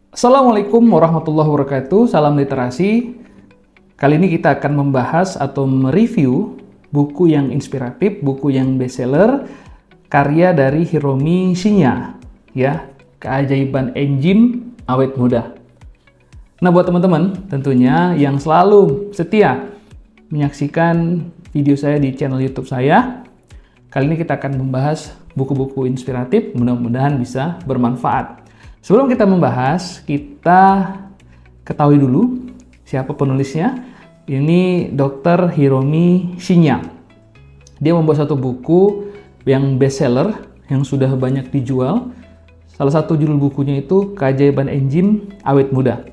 Assalamualaikum warahmatullahi wabarakatuh, salam literasi. Kali ini kita akan membahas atau mereview buku yang inspiratif, buku yang bestseller, karya dari Hiromi Shinya, ya, Keajaiban Enzim Awet Muda. Nah, buat teman-teman tentunya yang selalu setia menyaksikan video saya di channel YouTube saya, kali ini kita akan membahas buku-buku inspiratif, mudah-mudahan bisa bermanfaat. Sebelum kita membahas, kita ketahui dulu siapa penulisnya. Ini Dr. Hiromi Shinya. Dia membuat satu buku yang bestseller, yang sudah banyak dijual. Salah satu judul bukunya itu Keajaiban Enzim Awet Muda.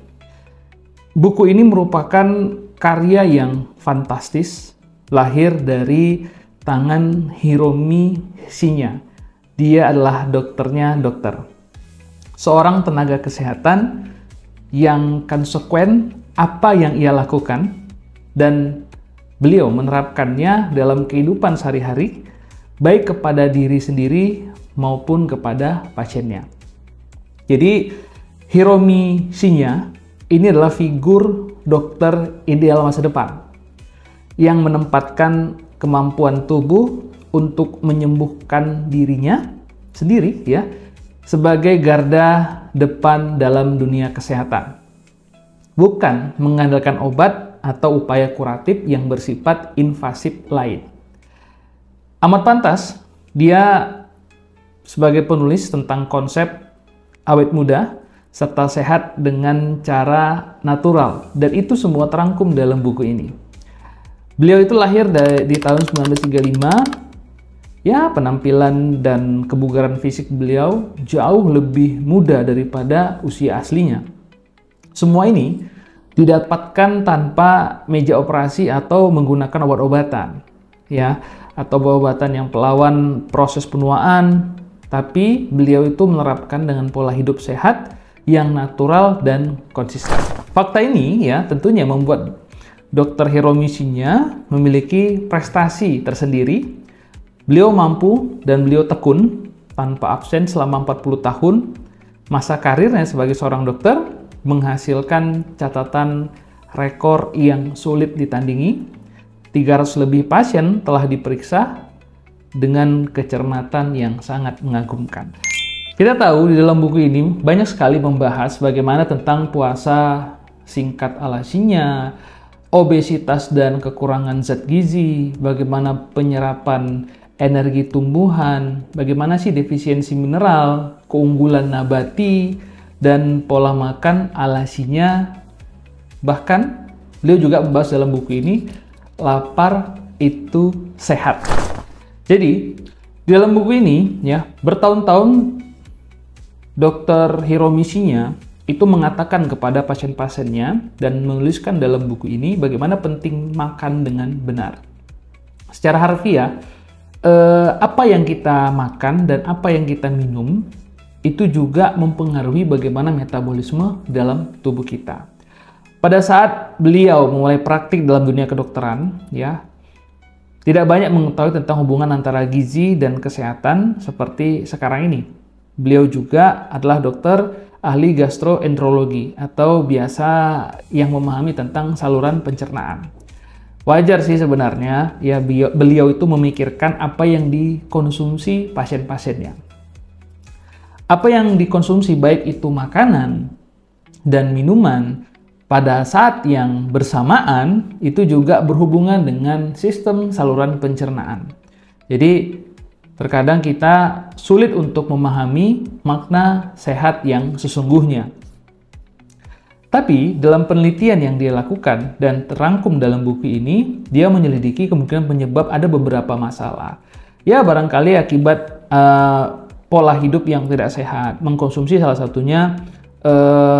Buku ini merupakan karya yang fantastis, lahir dari tangan Hiromi Shinya. Dia adalah dokter. Seorang tenaga kesehatan yang konsekuen apa yang ia lakukan, dan beliau menerapkannya dalam kehidupan sehari-hari, baik kepada diri sendiri maupun kepada pasiennya. Jadi Hiromi Shinya ini adalah figur dokter ideal masa depan yang menempatkan kemampuan tubuh untuk menyembuhkan dirinya sendiri, ya, sebagai garda depan dalam dunia kesehatan. Bukan mengandalkan obat atau upaya kuratif yang bersifat invasif lain. Amat pantas dia sebagai penulis tentang konsep awet muda serta sehat dengan cara natural, dan itu semua terangkum dalam buku ini. Beliau itu lahir di tahun 1935. Ya, penampilan dan kebugaran fisik beliau jauh lebih muda daripada usia aslinya. Semua ini didapatkan tanpa meja operasi atau menggunakan obat-obatan, ya, atau obat-obatan yang melawan proses penuaan, tapi beliau itu menerapkan dengan pola hidup sehat yang natural dan konsisten. Fakta ini ya tentunya membuat Dr. Hiromi Shinya memiliki prestasi tersendiri. Beliau mampu dan beliau tekun tanpa absen selama 40 tahun masa karirnya sebagai seorang dokter, menghasilkan catatan rekor yang sulit ditandingi. 300 lebih pasien telah diperiksa dengan kecermatan yang sangat mengagumkan. Kita tahu di dalam buku ini banyak sekali membahas bagaimana tentang puasa singkat ala Shinya, obesitas dan kekurangan zat gizi, bagaimana penyerapan energi tumbuhan, bagaimana sih defisiensi mineral, keunggulan nabati, dan pola makan ala Shinya. Bahkan beliau juga membahas dalam buku ini, lapar itu sehat. Jadi di dalam buku ini ya, bertahun-tahun Dr. Hiromi Shinya itu mengatakan kepada pasien-pasiennya dan menuliskan dalam buku ini bagaimana penting makan dengan benar. Secara harfiah, apa yang kita makan dan apa yang kita minum itu juga mempengaruhi bagaimana metabolisme dalam tubuh kita. Pada saat beliau memulai praktik dalam dunia kedokteran, ya, tidak banyak mengetahui tentang hubungan antara gizi dan kesehatan seperti sekarang ini. Beliau juga adalah dokter ahli gastroenterologi atau biasa yang memahami tentang saluran pencernaan. Wajar sih sebenarnya ya beliau itu memikirkan apa yang dikonsumsi pasien-pasiennya. Apa yang dikonsumsi baik itu makanan dan minuman pada saat yang bersamaan itu juga berhubungan dengan sistem saluran pencernaan. Jadi terkadang kita sulit untuk memahami makna sehat yang sesungguhnya. Tapi dalam penelitian yang dia lakukan dan terangkum dalam buku ini, dia menyelidiki kemungkinan penyebab ada beberapa masalah. Ya, barangkali akibat pola hidup yang tidak sehat, mengkonsumsi salah satunya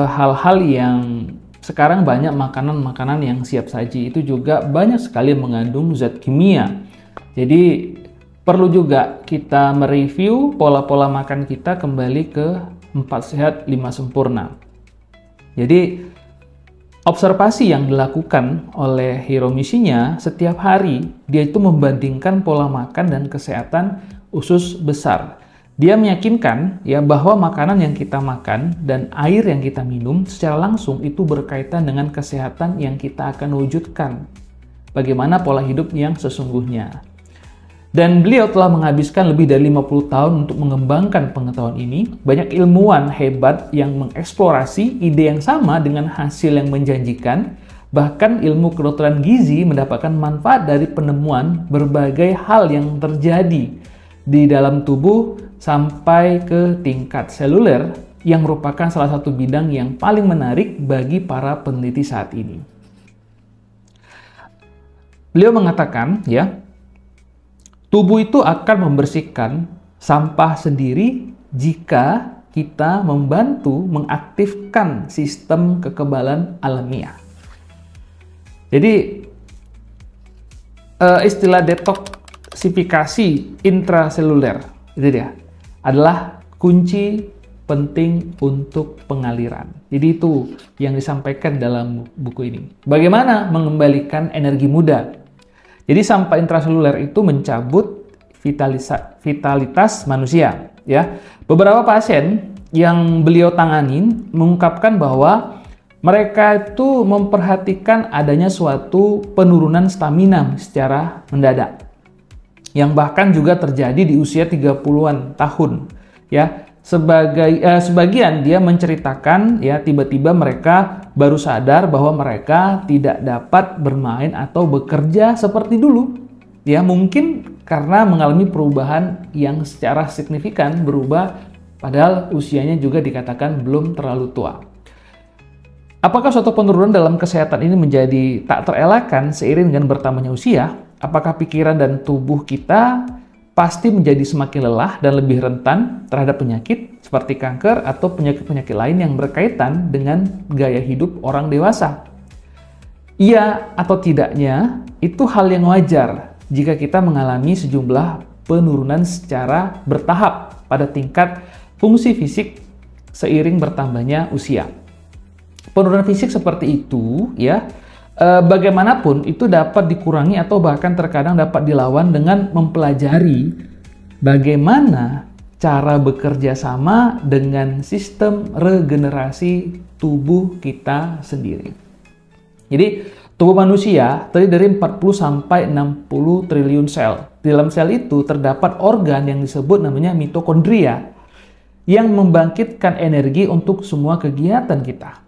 hal-hal yang sekarang banyak makanan-makanan yang siap saji, itu juga banyak sekali mengandung zat kimia. Jadi perlu juga kita mereview pola-pola makan kita kembali ke 4 sehat 5 sempurna. Jadi observasi yang dilakukan oleh Hiromi Shinya setiap hari, dia itu membandingkan pola makan dan kesehatan usus besar Dia meyakinkan ya bahwa makanan yang kita makan dan air yang kita minum secara langsung itu berkaitan dengan kesehatan yang kita akan wujudkan. Bagaimana pola hidup yang sesungguhnya. Dan beliau telah menghabiskan lebih dari 50 tahun untuk mengembangkan pengetahuan ini. Banyak ilmuwan hebat yang mengeksplorasi ide yang sama dengan hasil yang menjanjikan. Bahkan ilmu kedokteran gizi mendapatkan manfaat dari penemuan berbagai hal yang terjadi di dalam tubuh sampai ke tingkat seluler yang merupakan salah satu bidang yang paling menarik bagi para peneliti saat ini. Beliau mengatakan, ya, tubuh itu akan membersihkan sampah sendiri jika kita membantu mengaktifkan sistem kekebalan alamiah. Jadi, istilah detoksifikasi intraseluler itu dia adalah kunci penting untuk pengaliran. Jadi itu yang disampaikan dalam buku ini. Bagaimana mengembalikan energi muda? Jadi sampah intraseluler itu mencabut vitalitas manusia. Ya, beberapa pasien yang beliau tanganin mengungkapkan bahwa mereka itu memperhatikan adanya suatu penurunan stamina secara mendadak, yang bahkan juga terjadi di usia 30-an tahun. Ya, sebagian dia menceritakan ya tiba-tiba mereka baru sadar bahwa mereka tidak dapat bermain atau bekerja seperti dulu. Ya, mungkin karena mengalami perubahan yang secara signifikan berubah padahal usianya juga dikatakan belum terlalu tua. Apakah suatu penurunan dalam kesehatan ini menjadi tak terelakkan seiring dengan bertambahnya usia? Apakah pikiran dan tubuh kita pasti menjadi semakin lelah dan lebih rentan terhadap penyakit seperti kanker atau penyakit-penyakit lain yang berkaitan dengan gaya hidup orang dewasa? Iya atau tidaknya, itu hal yang wajar jika kita mengalami sejumlah penurunan secara bertahap pada tingkat fungsi fisik seiring bertambahnya usia. Penurunan fisik seperti itu, ya, bagaimanapun itu dapat dikurangi atau bahkan terkadang dapat dilawan dengan mempelajari bagaimana cara bekerja sama dengan sistem regenerasi tubuh kita sendiri. Jadi, tubuh manusia terdiri dari 40 sampai 60 triliun sel. Di dalam sel itu terdapat organ yang disebut namanya mitokondria yang membangkitkan energi untuk semua kegiatan kita.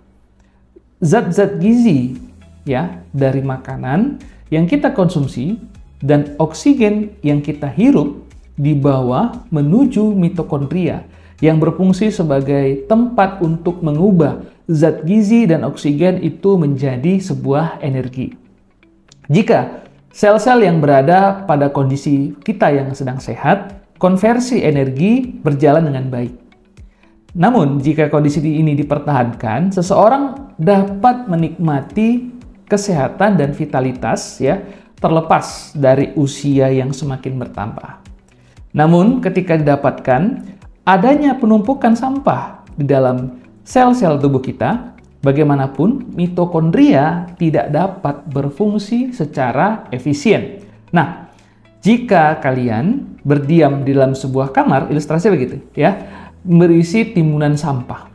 Zat-zat gizi ya dari makanan yang kita konsumsi dan oksigen yang kita hirup dibawa menuju mitokondria yang berfungsi sebagai tempat untuk mengubah zat gizi dan oksigen itu menjadi sebuah energi. Jika sel-sel yang berada pada kondisi kita yang sedang sehat, konversi energi berjalan dengan baik. Namun, jika kondisi ini dipertahankan, seseorang dapat menikmati kesehatan dan vitalitas ya terlepas dari usia yang semakin bertambah. Namun, ketika didapatkan adanya penumpukan sampah di dalam sel-sel tubuh kita, bagaimanapun mitokondria tidak dapat berfungsi secara efisien. Nah, jika kalian berdiam di dalam sebuah kamar, ilustrasi begitu ya, berisi timbunan sampah.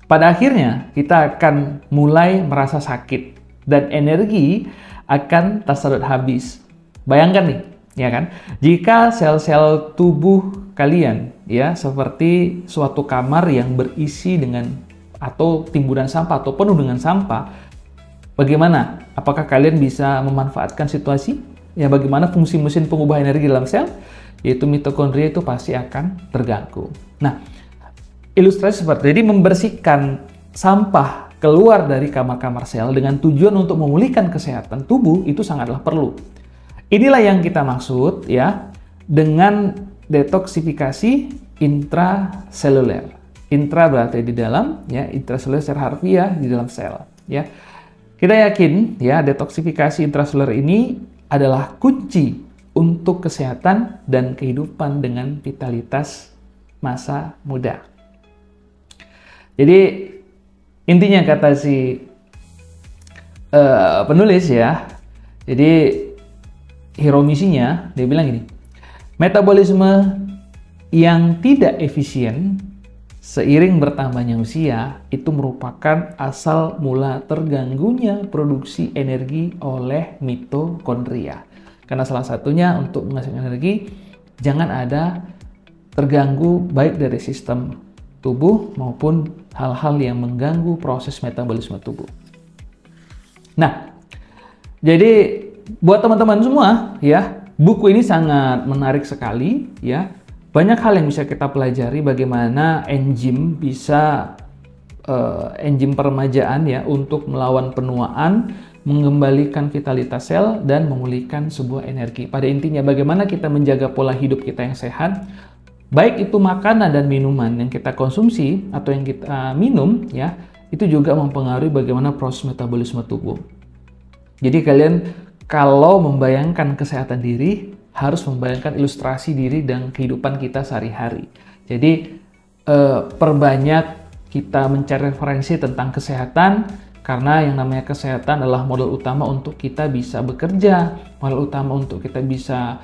Pada akhirnya, kita akan mulai merasa sakit dan energi akan tersedot habis. Bayangkan nih, ya kan? Jika sel-sel tubuh kalian ya seperti suatu kamar yang berisi dengan atau timbunan sampah atau penuh dengan sampah, bagaimana? Apakah kalian bisa memanfaatkan situasi? Ya, bagaimana fungsi mesin pengubah energi dalam sel? Yaitu mitokondria itu pasti akan terganggu. Nah, ilustrasi seperti ini membersihkan sampah keluar dari kamar-kamar sel dengan tujuan untuk memulihkan kesehatan tubuh itu sangatlah perlu. Inilah yang kita maksud ya dengan detoksifikasi intraseluler. Intra berarti di dalam, ya, intraseluler secara harfiah di dalam sel, ya. Kita yakin ya detoksifikasi intraseluler ini adalah kunci untuk kesehatan dan kehidupan dengan vitalitas masa muda. Jadi intinya kata si penulis ya, jadi hero misinya dia bilang gini, metabolisme yang tidak efisien seiring bertambahnya usia itu merupakan asal mula terganggunya produksi energi oleh mitokondria. Karena salah satunya untuk menghasilkan energi, jangan ada terganggu baik dari sistem tubuh maupun hal-hal yang mengganggu proses metabolisme tubuh. Nah, jadi buat teman-teman semua ya, buku ini sangat menarik sekali ya. Banyak hal yang bisa kita pelajari bagaimana enzim bisa enzim peremajaan ya untuk melawan penuaan, mengembalikan vitalitas sel dan memulihkan sebuah energi. Pada intinya bagaimana kita menjaga pola hidup kita yang sehat, baik itu makanan dan minuman yang kita konsumsi atau yang kita minum ya, itu juga mempengaruhi bagaimana proses metabolisme tubuh. Jadi kalian kalau membayangkan kesehatan diri, harus membayangkan ilustrasi diri dan kehidupan kita sehari-hari. Jadi perbanyak kita mencari referensi tentang kesehatan, karena yang namanya kesehatan adalah modal utama untuk kita bisa bekerja, modal utama untuk kita bisa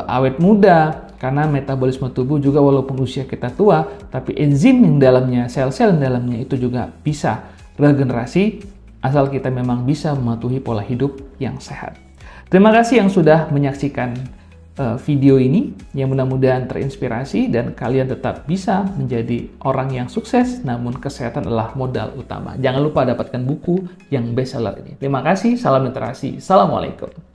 awet muda, karena metabolisme tubuh juga walaupun usia kita tua, tapi enzim yang dalamnya, sel-sel yang dalamnya itu juga bisa regenerasi, asal kita memang bisa mematuhi pola hidup yang sehat. Terima kasih yang sudah menyaksikan video ini, yang mudah-mudahan terinspirasi dan kalian tetap bisa menjadi orang yang sukses, namun kesehatan adalah modal utama. Jangan lupa dapatkan buku yang bestseller ini. Terima kasih, salam literasi, assalamualaikum.